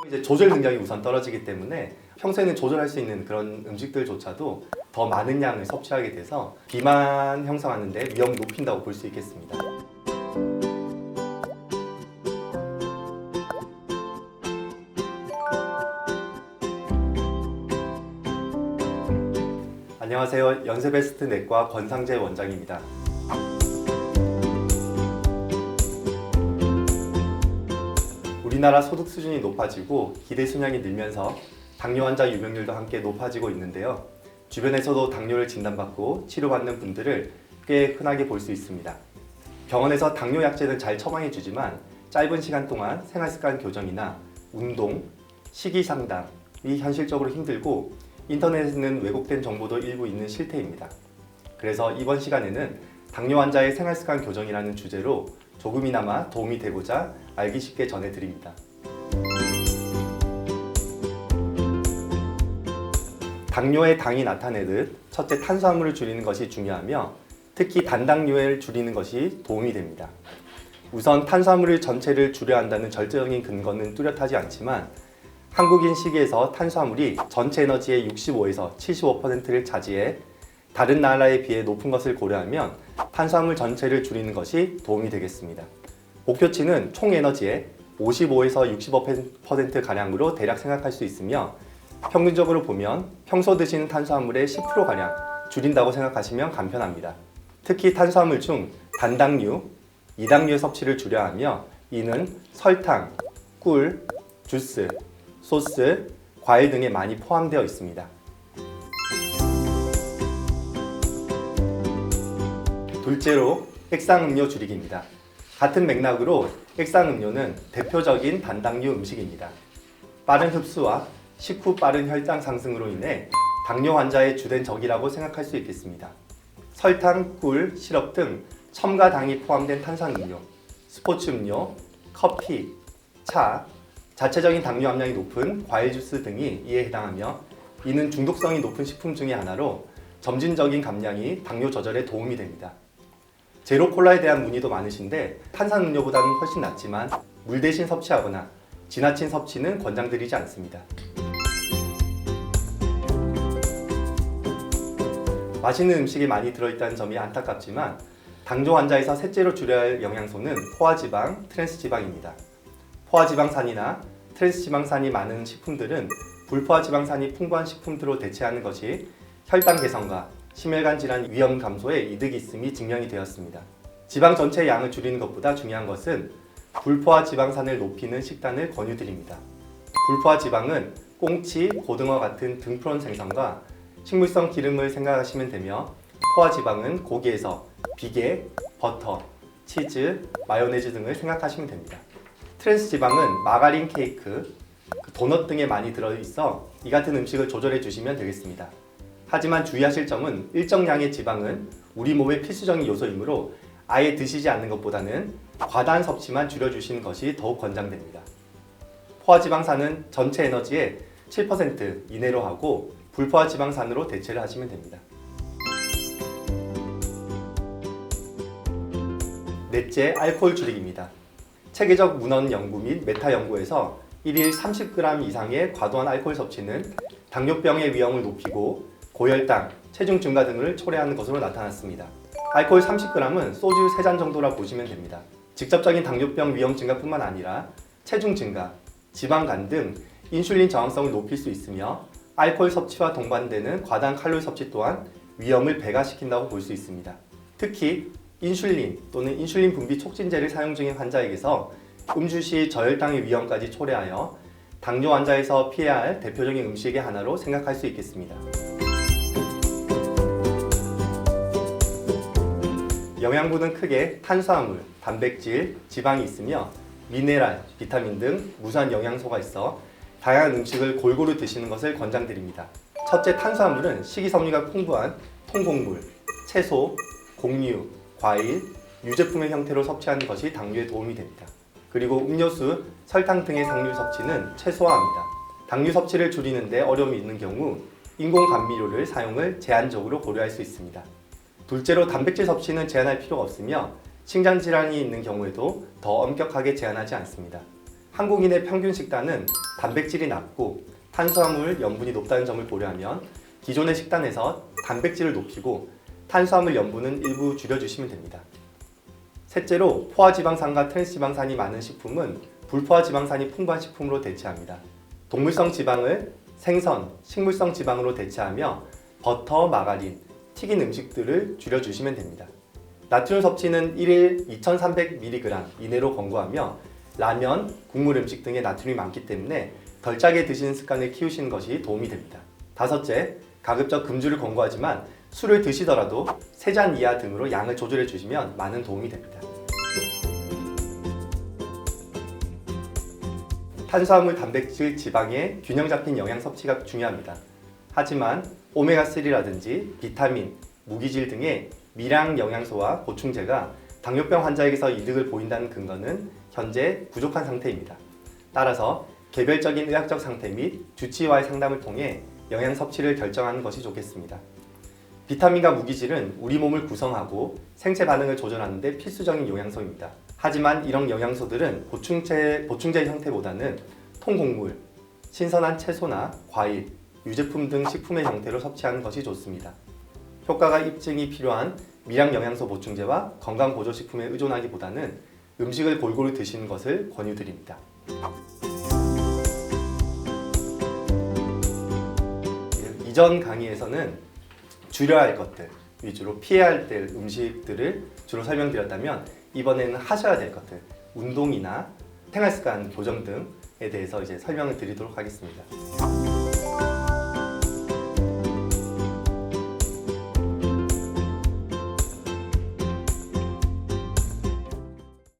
이제 조절 능력이 우선 떨어지기 때문에 평소에는 조절할 수 있는 그런 음식들조차도 더 많은 양을 섭취하게 돼서 비만 형성하는 데 위험을 높인다고 볼 수 있겠습니다. 안녕하세요. 연세베스트 내과 권상재 원장입니다. 우리나라 소득 수준이 높아지고 기대 수명이 늘면서 당뇨 환자 유병률도 함께 높아지고 있는데요. 주변에서도 당뇨를 진단받고 치료받는 분들을 꽤 흔하게 볼 수 있습니다. 병원에서 당뇨 약제는 잘 처방해 주지만 짧은 시간 동안 생활습관 교정이나 운동, 식이 상담이 현실적으로 힘들고 인터넷에는 왜곡된 정보도 일부 있는 실태입니다. 그래서 이번 시간에는 당뇨 환자의 생활습관 교정이라는 주제로 조금이나마 도움이 되고자 알기 쉽게 전해드립니다. 당뇨의 당이 나타내듯 첫째 탄수화물을 줄이는 것이 중요하며 특히 단당류를 줄이는 것이 도움이 됩니다. 우선 탄수화물 전체를 줄여야 한다는 절대적인 근거는 뚜렷하지 않지만 한국인 식이에서 탄수화물이 전체 에너지의 65에서 75%를 차지해 다른 나라에 비해 높은 것을 고려하면 탄수화물 전체를 줄이는 것이 도움이 되겠습니다. 목표치는 총 에너지의 55에서 65%가량으로 대략 생각할 수 있으며 평균적으로 보면 평소 드시는 탄수화물의 10%가량 줄인다고 생각하시면 간편합니다. 특히 탄수화물 중 단당류, 이당류의 섭취를 줄여야 하며 이는 설탕, 꿀, 주스, 소스, 과일 등에 많이 포함되어 있습니다. 둘째로 액상음료 줄이기입니다. 같은 맥락으로 액상음료는 대표적인 단당류 음식입니다. 빠른 흡수와 식후 빠른 혈당 상승으로 인해 당뇨 환자의 주된 적이라고 생각할 수 있겠습니다. 설탕, 꿀, 시럽 등 첨가당이 포함된 탄산음료, 스포츠음료, 커피, 차, 자체적인 당뇨 함량이 높은 과일 주스 등이 이에 해당하며 이는 중독성이 높은 식품 중의 하나로 점진적인 감량이 당뇨 조절에 도움이 됩니다. 제로 콜라에 대한 문의도 많으신데 탄산음료보다는 훨씬 낫지만 물 대신 섭취하거나 지나친 섭취는 권장드리지 않습니다. 맛있는 음식이 많이 들어있다는 점이 안타깝지만 당뇨 환자에서 셋째로 줄여야 할 영양소는 포화지방, 트랜스지방입니다. 포화지방산이나 트랜스지방산이 많은 식품들은 불포화지방산이 풍부한 식품들로 대체하는 것이 혈당 개선과 심혈관 질환 위험 감소에 이득이 있음이 증명이 되었습니다. 지방 전체의 양을 줄이는 것보다 중요한 것은 불포화지방산을 높이는 식단을 권유드립니다. 불포화지방은 꽁치, 고등어 같은 등푸른 생선과 식물성 기름을 생각하시면 되며 포화지방은 고기에서 비계, 버터, 치즈, 마요네즈 등을 생각하시면 됩니다. 트랜스지방은 마가린 케이크, 도넛 등에 많이 들어있어 이 같은 음식을 조절해 주시면 되겠습니다. 하지만 주의하실 점은 일정량의 지방은 우리 몸의 필수적인 요소이므로 아예 드시지 않는 것보다는 과다한 섭취만 줄여주시는 것이 더욱 권장됩니다. 포화지방산은 전체 에너지의 7% 이내로 하고 불포화지방산으로 대체를 하시면 됩니다. 넷째, 알코올 줄이기입니다. 체계적 문헌 연구 및 메타 연구에서 1일 30g 이상의 과도한 알코올 섭취는 당뇨병의 위험을 높이고 고혈당, 체중 증가 등을 초래하는 것으로 나타났습니다. 알코올 30g은 소주 3잔 정도라 보시면 됩니다. 직접적인 당뇨병 위험 증가뿐만 아니라 체중 증가, 지방간 등 인슐린 저항성을 높일 수 있으며 알코올 섭취와 동반되는 과다한 칼로리 섭취 또한 위험을 배가시킨다고 볼 수 있습니다. 특히 인슐린 또는 인슐린 분비 촉진제를 사용 중인 환자에게서 음주 시 저혈당의 위험까지 초래하여 당뇨 환자에서 피해야 할 대표적인 음식의 하나로 생각할 수 있겠습니다. 영양분은 크게 탄수화물, 단백질, 지방이 있으며 미네랄, 비타민 등 무수한 영양소가 있어 다양한 음식을 골고루 드시는 것을 권장드립니다. 첫째, 탄수화물은 식이섬유가 풍부한 통곡물, 채소, 곡류, 과일, 유제품의 형태로 섭취하는 것이 당뇨에 도움이 됩니다. 그리고 음료수, 설탕 등의 당류 섭취는 최소화합니다. 당류 섭취를 줄이는 데 어려움이 있는 경우 인공 감미료를 사용을 제한적으로 고려할 수 있습니다. 둘째로 단백질 섭취는 제한할 필요가 없으며 신장 질환이 있는 경우에도 더 엄격하게 제한하지 않습니다. 한국인의 평균 식단은 단백질이 낮고 탄수화물, 염분이 높다는 점을 고려하면 기존의 식단에서 단백질을 높이고 탄수화물, 염분은 일부 줄여주시면 됩니다. 셋째로 포화지방산과 트랜스지방산이 많은 식품은 불포화지방산이 풍부한 식품으로 대체합니다. 동물성 지방을 생선, 식물성 지방으로 대체하며 버터, 마가린, 튀긴 음식들을 줄여주시면 됩니다. 나트륨 섭취는 1일 2300mg 이내로 권고하며 라면, 국물 음식 등의 나트륨이 많기 때문에 덜 짜게 드시는 습관을 키우시는 것이 도움이 됩니다. 다섯째, 가급적 금주를 권고하지만 술을 드시더라도 3잔 이하 등으로 양을 조절해 주시면 많은 도움이 됩니다. 탄수화물, 단백질, 지방의 균형 잡힌 영양 섭취가 중요합니다. 하지만 오메가3라든지 비타민, 무기질 등의 미량 영양소와 보충제가 당뇨병 환자에게서 이득을 보인다는 근거는 현재 부족한 상태입니다. 따라서 개별적인 의학적 상태 및 주치의와의 상담을 통해 영양 섭취를 결정하는 것이 좋겠습니다. 비타민과 무기질은 우리 몸을 구성하고 생체 반응을 조절하는 데 필수적인 영양소입니다. 하지만 이런 영양소들은 보충제 형태보다는 통곡물, 신선한 채소나 과일, 유제품 등 식품의 형태로 섭취하는 것이 좋습니다. 효과가 입증이 필요한 미량 영양소 보충제와 건강보조식품에 의존하기보다는 음식을 골고루 드시는 것을 권유드립니다. 이전 강의에서는 줄여야 할 것들 위주로 피해야 할 음식들을 주로 설명드렸다면 이번에는 하셔야 될 것들, 운동이나 생활습관 교정 등에 대해서 이제 설명을 드리도록 하겠습니다.